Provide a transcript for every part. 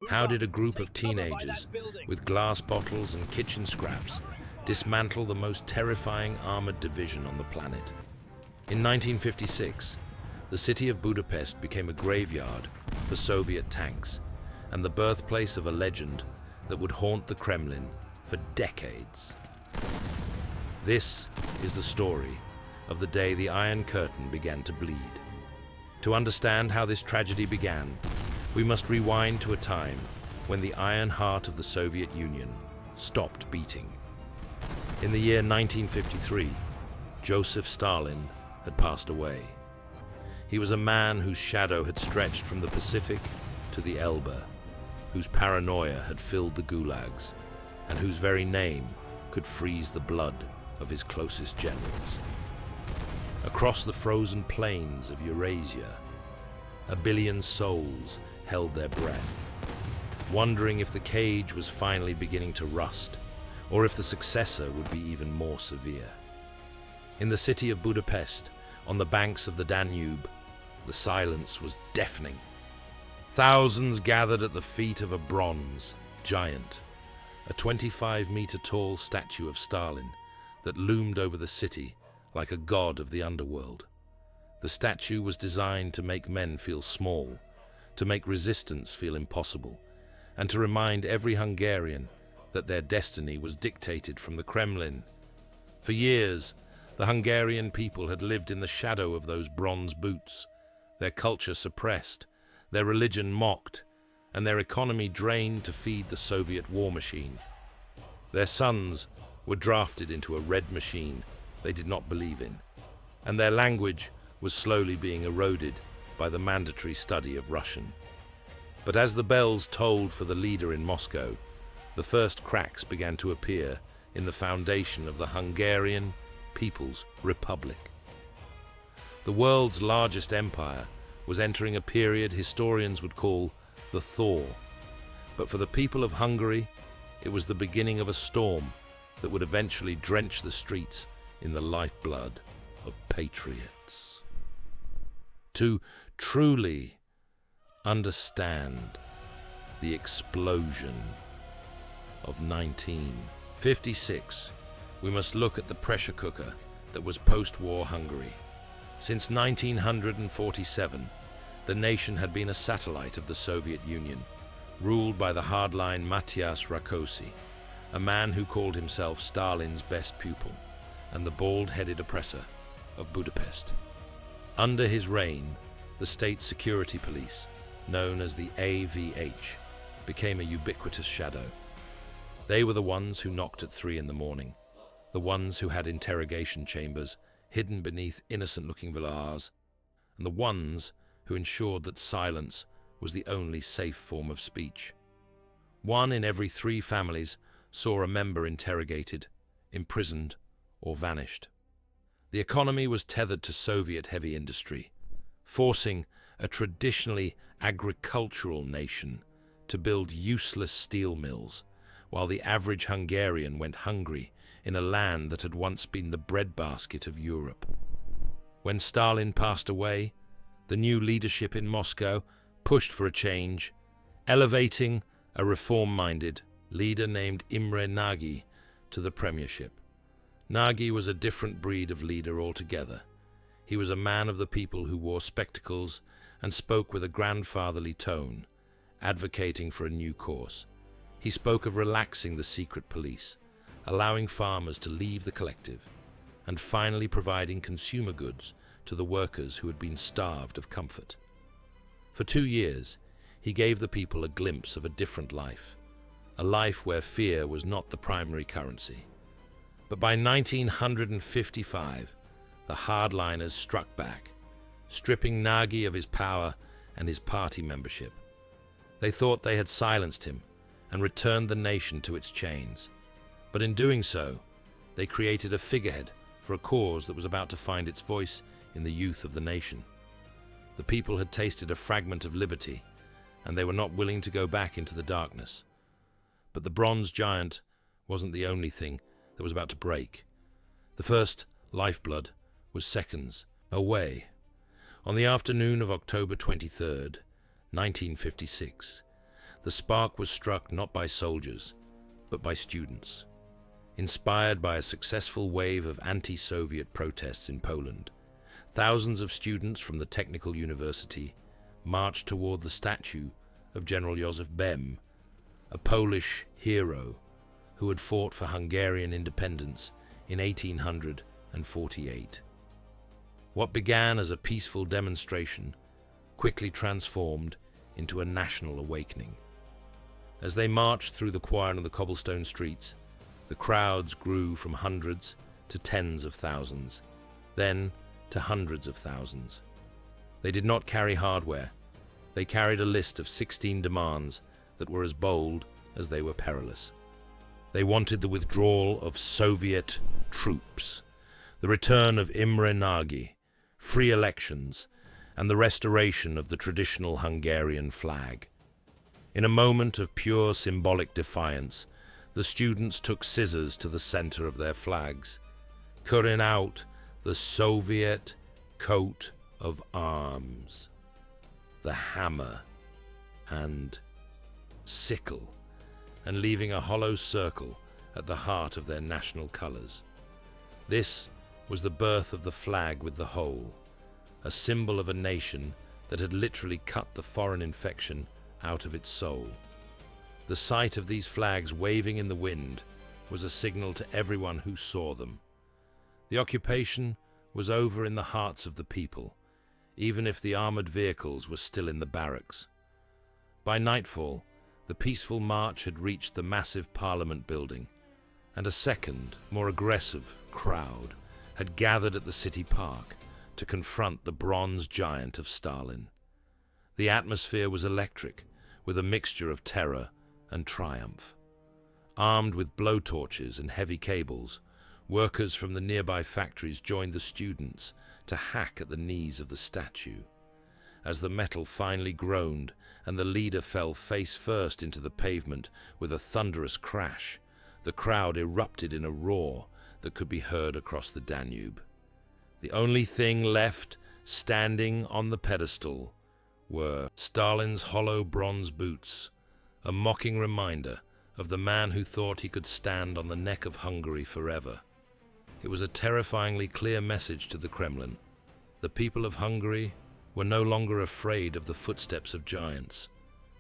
How did a group of teenagers with glass bottles and kitchen scraps dismantle the most terrifying armored division on the planet? In 1956, the city of Budapest became a graveyard for Soviet tanks and the birthplace of a legend that would haunt the Kremlin for decades. This is the story of the day the Iron Curtain began to bleed. To understand how this tragedy began, we must rewind to a time when the iron heart of the Soviet Union stopped beating. In the year 1953, Joseph Stalin had passed away. He was a man whose shadow had stretched from the Pacific to the Elbe, whose paranoia had filled the gulags, and whose very name could freeze the blood of his closest generals. Across the frozen plains of Eurasia, a billion souls held their breath, wondering if the cage was finally beginning to rust, or if the successor would be even more severe. In the city of Budapest, on the banks of the Danube, the silence was deafening. Thousands gathered at the feet of a bronze giant, a 25-meter-tall statue of Stalin that loomed over the city like a god of the underworld. The statue was designed to make men feel small, to make resistance feel impossible, and to remind every Hungarian that their destiny was dictated from the Kremlin. For years, the Hungarian people had lived in the shadow of those bronze boots, their culture suppressed, their religion mocked, and their economy drained to feed the Soviet war machine. Their sons were drafted into a red machine they did not believe in, and their language was slowly being eroded by the mandatory study of Russian. But as the bells tolled for the leader in Moscow, the first cracks began to appear in the foundation of the Hungarian People's Republic. The world's largest empire was entering a period historians would call the thaw. But for the people of Hungary, it was the beginning of a storm that would eventually drench the streets in the lifeblood of patriots. To truly understand the explosion of 1956, we must look at the pressure cooker that was post-war Hungary. Since 1947, the nation had been a satellite of the Soviet Union, ruled by the hardline Matyas Rákosi, a man who called himself Stalin's best pupil and the bald-headed oppressor of Budapest. Under his reign, the state security police, known as the AVH, became a ubiquitous shadow. They were the ones who knocked at 3 in the morning, the ones who had interrogation chambers hidden beneath innocent-looking villas, and the ones who ensured that silence was the only safe form of speech. 1 in every 3 families saw a member interrogated, imprisoned, or vanished. The economy was tethered to Soviet heavy industry, forcing a traditionally agricultural nation to build useless steel mills, while the average Hungarian went hungry in a land that had once been the breadbasket of Europe. When Stalin passed away, the new leadership in Moscow pushed for a change, elevating a reform-minded leader named Imre Nagy to the premiership. Nagy was a different breed of leader altogether. He was a man of the people who wore spectacles and spoke with a grandfatherly tone, advocating for a new course. He spoke of relaxing the secret police, allowing farmers to leave the collective, and finally providing consumer goods to the workers who had been starved of comfort. For 2 years, he gave the people a glimpse of a different life, a life where fear was not the primary currency. But by 1955, the hardliners struck back, stripping Nagy of his power and his party membership. They thought they had silenced him and returned the nation to its chains. But in doing so, they created a figurehead for a cause that was about to find its voice in the youth of the nation. The people had tasted a fragment of liberty, and they were not willing to go back into the darkness. But the bronze giant wasn't the only thing that was about to break. The first lifeblood was seconds away. On the afternoon of October 23rd, 1956, the spark was struck not by soldiers, but by students. Inspired by a successful wave of anti-Soviet protests in Poland, thousands of students from the Technical University marched toward the statue of General Józef Bem, a Polish hero who had fought for Hungarian independence in 1848. What began as a peaceful demonstration quickly transformed into a national awakening. As they marched through the quiet and the cobblestone streets, the crowds grew from hundreds to tens of thousands, then to hundreds of thousands. They did not carry hardware. They carried a list of 16 demands that were as bold as they were perilous. They wanted the withdrawal of Soviet troops, the return of Imre Nagy, free elections, and the restoration of the traditional Hungarian flag. In a moment of pure symbolic defiance, the students took scissors to the center of their flags, cutting out the Soviet coat of arms, the hammer and sickle, and leaving a hollow circle at the heart of their national colors. This was the birth of the flag with the hole, a symbol of a nation that had literally cut the foreign infection out of its soul. The sight of these flags waving in the wind was a signal to everyone who saw them. The occupation was over in the hearts of the people, even if the armored vehicles were still in the barracks. By nightfall, the peaceful march had reached the massive Parliament building, and a second, more aggressive crowd had gathered at the city park to confront the bronze giant of Stalin. The atmosphere was electric, with a mixture of terror and triumph. Armed with blowtorches and heavy cables, workers from the nearby factories joined the students to hack at the knees of the statue. As the metal finally groaned and the leader fell face first into the pavement with a thunderous crash, the crowd erupted in a roar that could be heard across the Danube. The only thing left standing on the pedestal were Stalin's hollow bronze boots, a mocking reminder of the man who thought he could stand on the neck of Hungary forever. It was a terrifyingly clear message to the Kremlin. The people of Hungary were no longer afraid of the footsteps of giants.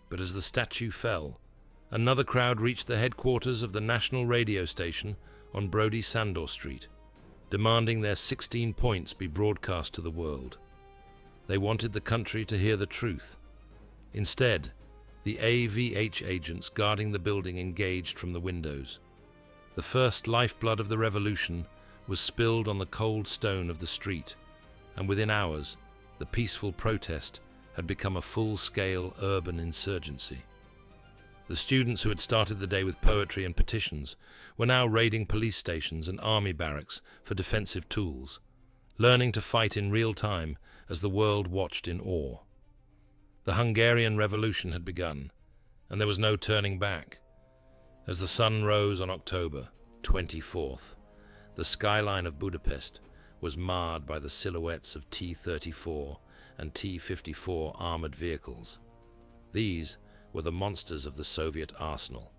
But as the statue fell, another crowd reached the headquarters of the national radio station on Brody Sandor Street, demanding their 16 points be broadcast to the world. They wanted the country to hear the truth. Instead, the AVH agents guarding the building engaged from the windows. The first lifeblood of the revolution was spilled on the cold stone of the street, and within hours, the peaceful protest had become a full-scale urban insurgency. The students who had started the day with poetry and petitions were now raiding police stations and army barracks for defensive tools, learning to fight in real time as the world watched in awe. The Hungarian Revolution had begun, and there was no turning back. As the sun rose on October 24th, the skyline of Budapest was marred by the silhouettes of T-34 and T-54 armored vehicles. These were the monsters of the Soviet arsenal,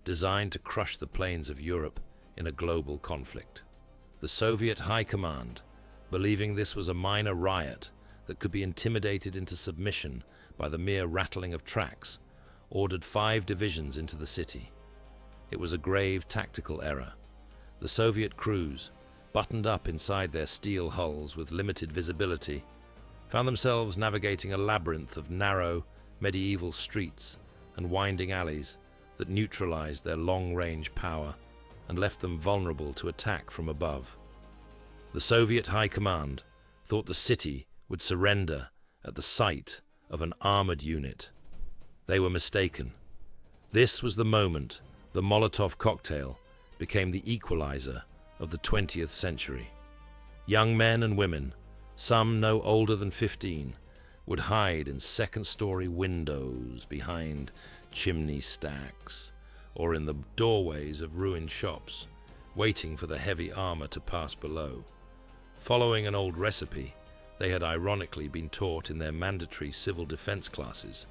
designed to crush the plains of Europe in a global conflict. The Soviet High Command, believing this was a minor riot that could be intimidated into submission by the mere rattling of tracks, ordered 5 divisions into the city. It was a grave tactical error. The Soviet crews, buttoned up inside their steel hulls with limited visibility, found themselves navigating a labyrinth of narrow, medieval streets and winding alleys that neutralized their long-range power and left them vulnerable to attack from above. The Soviet High Command thought the city would surrender at the sight of an armored unit. They were mistaken. This was the moment the Molotov cocktail became the equalizer of the 20th century. Young men and women, some no older than 15, would hide in second-story windows behind chimney stacks or in the doorways of ruined shops, waiting for the heavy armor to pass below. Following an old recipe they had ironically been taught in their mandatory civil defense classes,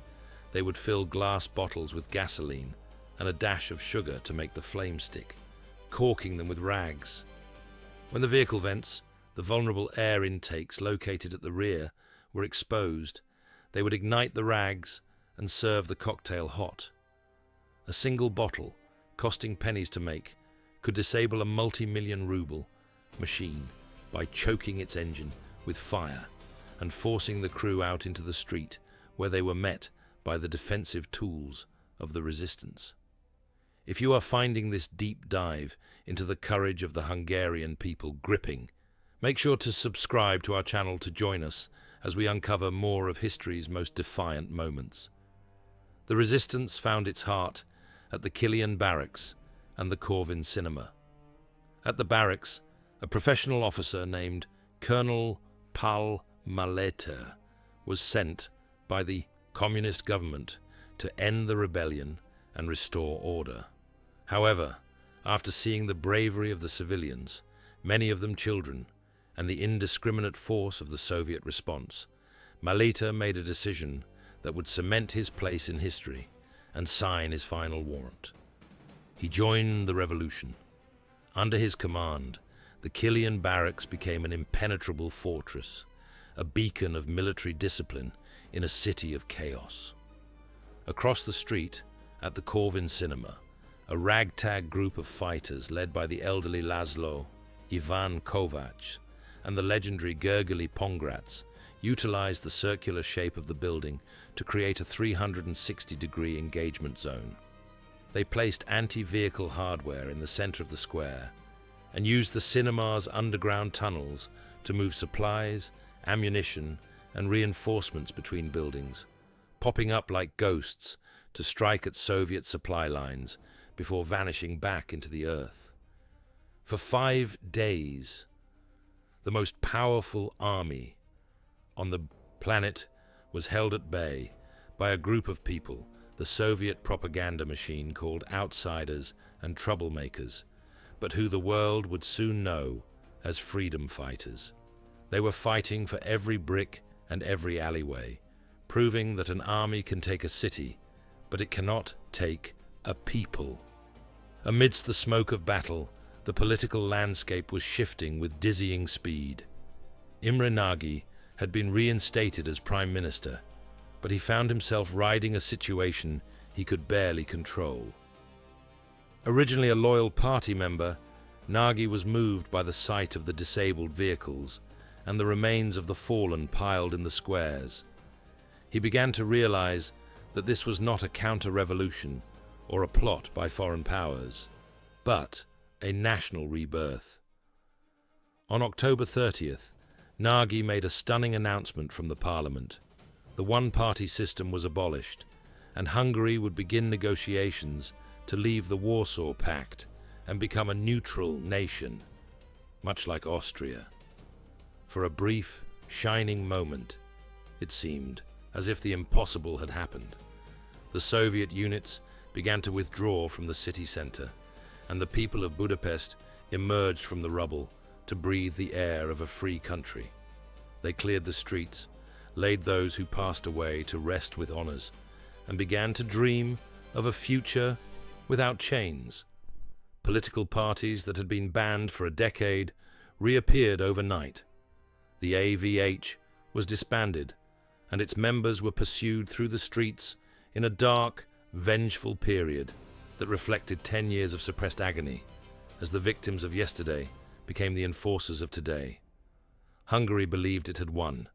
They would fill glass bottles with gasoline and a dash of sugar to make the flame stick, corking them with rags. When the vehicle vents, the vulnerable air intakes located at the rear, were exposed, they would ignite the rags and serve the cocktail hot. A single bottle, costing pennies to make, could disable a multi-million ruble machine by choking its engine with fire and forcing the crew out into the street, where they were met by the defensive tools of the resistance. If you are finding this deep dive into the courage of the Hungarian people gripping, make sure to subscribe to our channel to join us as we uncover more of history's most defiant moments. The resistance found its heart at the Killian Barracks and the Corvin Cinema. At the barracks, a professional officer named Colonel Paul Maleter was sent by the communist government to end the rebellion and restore order. However, after seeing the bravery of the civilians, many of them children, and the indiscriminate force of the Soviet response, Maleter made a decision that would cement his place in history and sign his final warrant. He joined the revolution. Under his command, the Killian Barracks became an impenetrable fortress, a beacon of military discipline in a city of chaos. Across the street, at the Corvin Cinema, a ragtag group of fighters led by the elderly Laszlo, Ivan Kovacs, and the legendary Gergely Pongrats utilized the circular shape of the building to create a 360-degree engagement zone. They placed anti-vehicle hardware in the center of the square and used the cinema's underground tunnels to move supplies, ammunition, and reinforcements between buildings, popping up like ghosts to strike at Soviet supply lines before vanishing back into the earth. For 5 days, the most powerful army on the planet was held at bay by a group of people, the Soviet propaganda machine called outsiders and troublemakers, but who the world would soon know as freedom fighters. They were fighting for every brick and every alleyway, proving that an army can take a city, but it cannot take a people. Amidst the smoke of battle, the political landscape was shifting with dizzying speed. Imre Nagy had been reinstated as prime minister, but he found himself riding a situation he could barely control. Originally a loyal party member, Nagy was moved by the sight of the disabled vehicles and the remains of the fallen piled in the squares. He began to realize that this was not a counter-revolution or a plot by foreign powers, but a national rebirth. On October 30th, Nagy made a stunning announcement from the parliament. The one-party system was abolished, and Hungary would begin negotiations to leave the Warsaw Pact and become a neutral nation, much like Austria. For a brief, shining moment, it seemed as if the impossible had happened. The Soviet units began to withdraw from the city center, and the people of Budapest emerged from the rubble to breathe the air of a free country. They cleared the streets, laid those who passed away to rest with honors, and began to dream of a future without chains. Political parties that had been banned for a decade reappeared overnight. The AVH was disbanded, and its members were pursued through the streets in a dark, vengeful period that reflected 10 years of suppressed agony, as the victims of yesterday became the enforcers of today. Hungary believed it had won,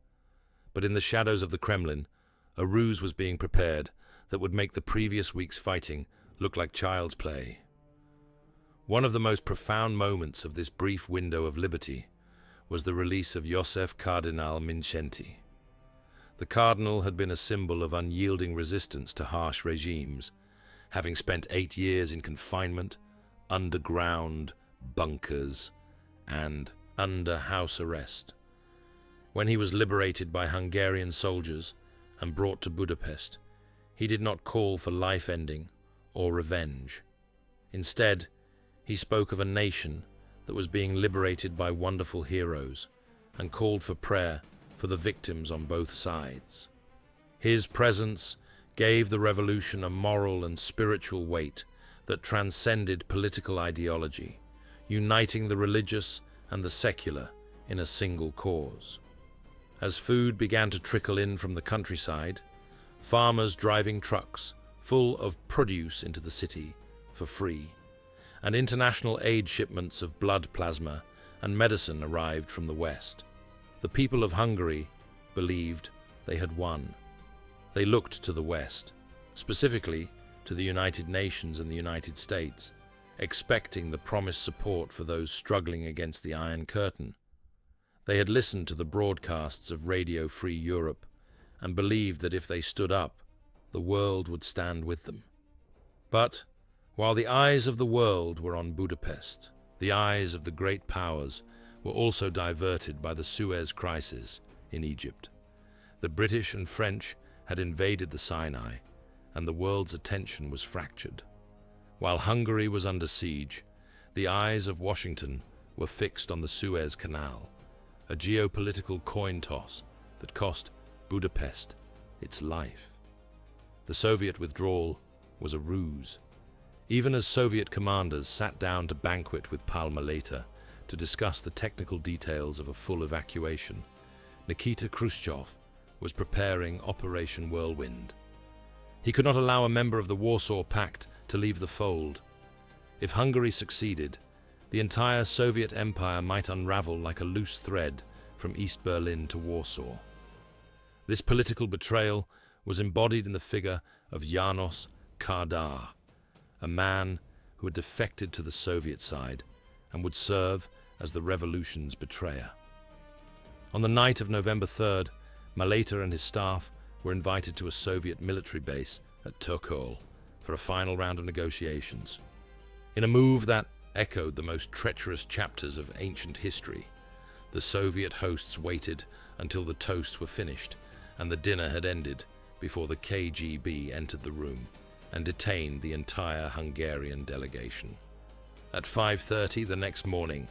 but in the shadows of the Kremlin, a ruse was being prepared that would make the previous week's fighting look like child's play. One of the most profound moments of this brief window of liberty was the release of Joseph Cardinal Mindszenty. The cardinal had been a symbol of unyielding resistance to harsh regimes, having spent 8 years in confinement, underground, bunkers, and under house arrest. When he was liberated by Hungarian soldiers and brought to Budapest, he did not call for life-ending or revenge. Instead, he spoke of a nation that was being liberated by wonderful heroes and called for prayer for the victims on both sides. His presence gave the revolution a moral and spiritual weight that transcended political ideology, uniting the religious and the secular in a single cause. As food began to trickle in from the countryside, farmers driving trucks full of produce into the city for free, and international aid shipments of blood plasma and medicine arrived from the West. The people of Hungary believed they had won. They looked to the West, specifically to the United Nations and the United States, expecting the promised support for those struggling against the Iron Curtain. They had listened to the broadcasts of Radio Free Europe and believed that if they stood up, the world would stand with them. But while the eyes of the world were on Budapest, the eyes of the great powers were also diverted by the Suez Crisis in Egypt. The British and French had invaded the Sinai, and the world's attention was fractured. While Hungary was under siege, the eyes of Washington were fixed on the Suez Canal, a geopolitical coin toss that cost Budapest its life. The Soviet withdrawal was a ruse. Even as Soviet commanders sat down to banquet with Palmer later to discuss the technical details of a full evacuation, Nikita Khrushchev was preparing Operation Whirlwind. He could not allow a member of the Warsaw Pact to leave the fold. If Hungary succeeded, the entire Soviet Empire might unravel like a loose thread from East Berlin to Warsaw. This political betrayal was embodied in the figure of János Kádár, a man who had defected to the Soviet side and would serve as the revolution's betrayer. On the night of November 3rd, Maleta and his staff were invited to a Soviet military base at Turkol for a final round of negotiations. In a move that echoed the most treacherous chapters of ancient history, the Soviet hosts waited until the toasts were finished and the dinner had ended before the KGB entered the room and detained the entire Hungarian delegation. At 5:30 the next morning,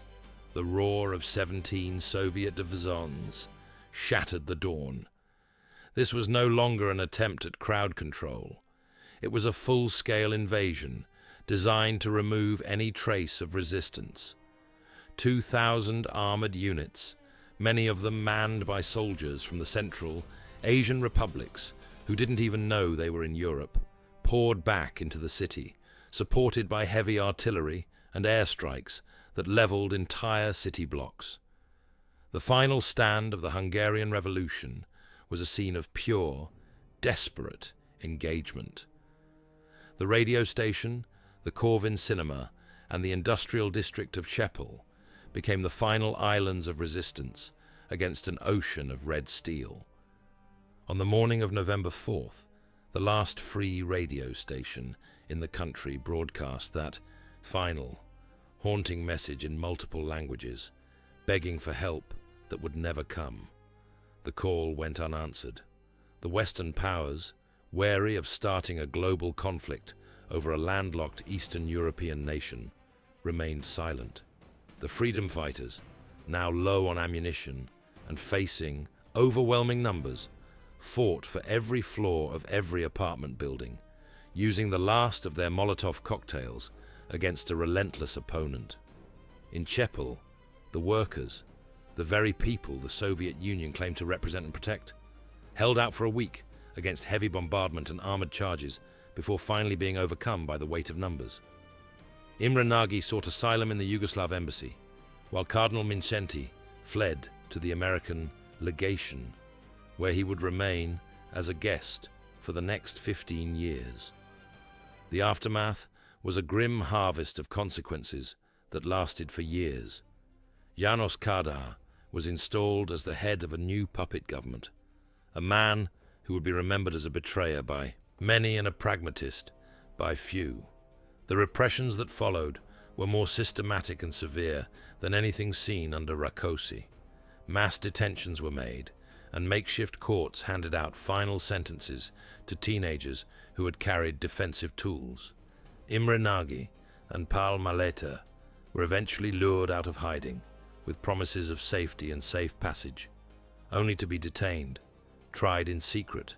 the roar of 17 Soviet divisions shattered the dawn. This was no longer an attempt at crowd control. It was a full-scale invasion designed to remove any trace of resistance. 2,000 armored units, many of them manned by soldiers from the Central Asian republics who didn't even know they were in Europe, poured back into the city, supported by heavy artillery and airstrikes that leveled entire city blocks. The final stand of the Hungarian Revolution was a scene of pure, desperate engagement. The radio station, the Corvin cinema, and the industrial district of Chepel became the final islands of resistance against an ocean of red steel. On the morning of November 4th, the last free radio station in the country broadcast that final, haunting message in multiple languages, begging for help that would never come. The call went unanswered. The Western powers, wary of starting a global conflict over a landlocked Eastern European nation, remained silent. The freedom fighters, now low on ammunition and facing overwhelming numbers, fought for every floor of every apartment building, using the last of their Molotov cocktails against a relentless opponent. In Chepel, the workers, the very people the Soviet Union claimed to represent and protect, held out for a week against heavy bombardment and armored charges before finally being overcome by the weight of numbers. Imre Nagy sought asylum in the Yugoslav embassy, while Cardinal Mindszenty fled to the American legation, where he would remain as a guest for the next 15 years. The aftermath was a grim harvest of consequences that lasted for years. János Kádár was installed as the head of a new puppet government, a man who would be remembered as a betrayer by many and a pragmatist by few. The repressions that followed were more systematic and severe than anything seen under Rákosi. Mass detentions were made, and makeshift courts handed out final sentences to teenagers who had carried defensive tools. Imre Nagy and Pál Maleta were eventually lured out of hiding, with promises of safety and safe passage, only to be detained, tried in secret,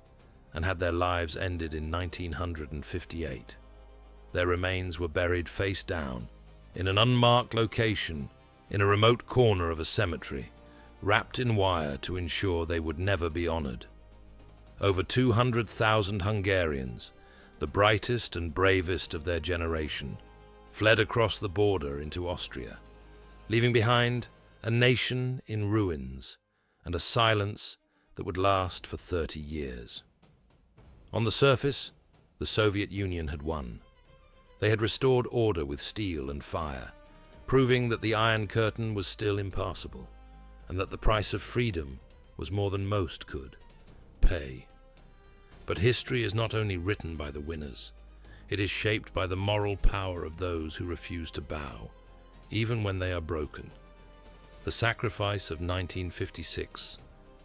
and had their lives ended in 1958. Their remains were buried face down, in an unmarked location, in a remote corner of a cemetery, wrapped in wire to ensure they would never be honored. Over 200,000 Hungarians, the brightest and bravest of their generation, fled across the border into Austria, leaving behind a nation in ruins and a silence that would last for 30 years. On the surface, the Soviet Union had won. They had restored order with steel and fire, proving that the Iron Curtain was still impassable, and that the price of freedom was more than most could pay. But history is not only written by the winners, it is shaped by the moral power of those who refuse to bow, even when they are broken. The sacrifice of 1956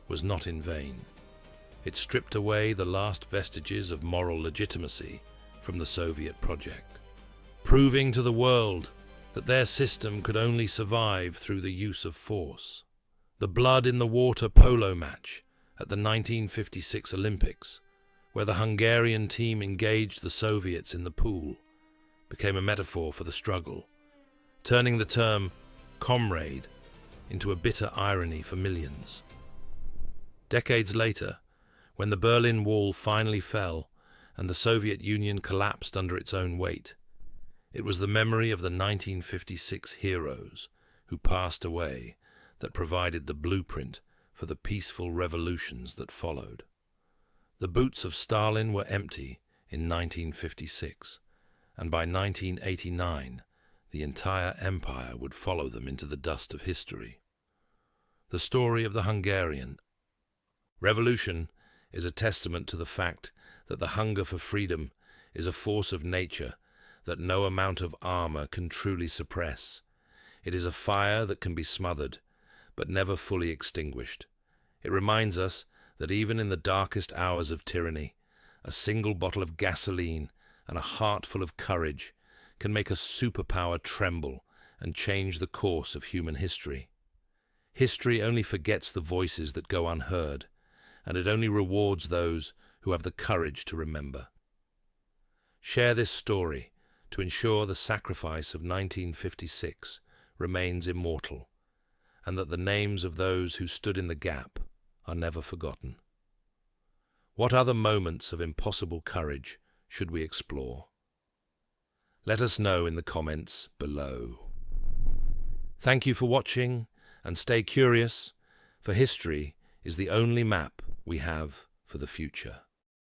was not in vain. It stripped away the last vestiges of moral legitimacy from the Soviet project, proving to the world that their system could only survive through the use of force. The blood-in-the-water polo match at the 1956 Olympics, where the Hungarian team engaged the Soviets in the pool, became a metaphor for the struggle, turning the term comrade into a bitter irony for millions. Decades later, when the Berlin Wall finally fell and the Soviet Union collapsed under its own weight, it was the memory of the 1956 heroes who passed away that provided the blueprint for the peaceful revolutions that followed. The boots of Stalin were empty in 1956, and by 1989, the entire empire would follow them into the dust of history. The story of the Hungarian Revolution is a testament to the fact that the hunger for freedom is a force of nature that no amount of armor can truly suppress. It is a fire that can be smothered, but never fully extinguished. It reminds us that even in the darkest hours of tyranny, a single bottle of gasoline and a heart full of courage can make a superpower tremble and change the course of human history. History only forgets the voices that go unheard, and it only rewards those who have the courage to remember. Share this story to ensure the sacrifice of 1956 remains immortal, and that the names of those who stood in the gap are never forgotten. What other moments of impossible courage should we explore? Let us know in the comments below. Thank you for watching, and stay curious, for history is the only map we have for the future.